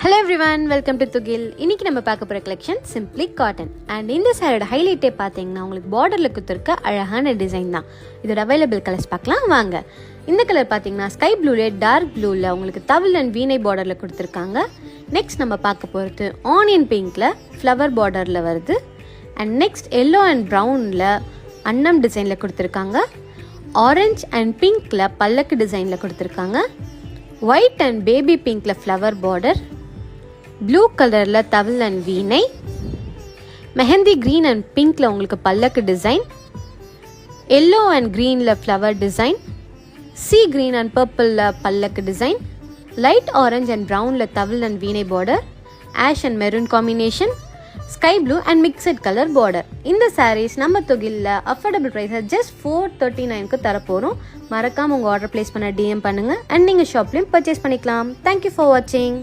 Hello everyone, welcome to Thugil. இன்னைக்கு நம்ம பார்க்க போகிற கலெக்ஷன் சிம்பிளி காட்டன். அண்ட் இந்த சாரியோட ஹைலைட்டே பார்த்தீங்கன்னா உங்களுக்கு பார்டரில் கொடுத்துருக்க அழகான டிசைன் தான். இதோட அவைலபிள் கலர்ஸ் பார்க்கலாம் வாங்க. இந்த கலர் பார்த்தீங்கன்னா ஸ்கை ப்ளூலே டார்க் ப்ளூவில் உங்களுக்கு தவில் அண்ட் வீணை பார்டரில் கொடுத்துருக்காங்க. நெக்ஸ்ட் நம்ம பார்க்க போகிறது ஆனியன் பிங்க்கில் ஃப்ளவர் பார்டரில் வருது. அண்ட் நெக்ஸ்ட் எல்லோ அண்ட் ப்ரௌனில் அன்னம் டிசைனில் கொடுத்துருக்காங்க. ஆரஞ்ச் அண்ட் பிங்க்கில் பல்லக்கு டிசைனில் கொடுத்துருக்காங்க. ஒயிட் அண்ட் பேபி பிங்க்கில் ஃப்ளவர் பார்டர், ப்ளூ கலரில் தவில் அண்ட் வீணை, மெஹந்தி க்ரீன் அண்ட் பிங்க்கில் உங்களுக்கு பல்லக்கு டிசைன், எல்லோ அண்ட் க்ரீனில் flower design, sea green and பர்பிளில் பல்லக்கு டிசைன், லைட் ஆரஞ்ச் அண்ட் ப்ரௌனில் தவில் அண்ட் வீணை border, ash and maroon combination, sky blue and mixed colour border. இந்த சாரீஸ் நம்ம தொகிலில் அஃபோர்டபுள் ப்ரைஸை ஜஸ்ட் 439க்கு தரப்போகிறோம். மறக்காமல் உங்கள் ஆர்டர் ப்ளேஸ் பண்ண டிஎம் பண்ணுங்கள் அண்ட் நீங்கள் ஷாப்லேயும் பர்ச்சேஸ் பண்ணிக்கலாம். தேங்க்யூ ஃபார் வாட்சிங்.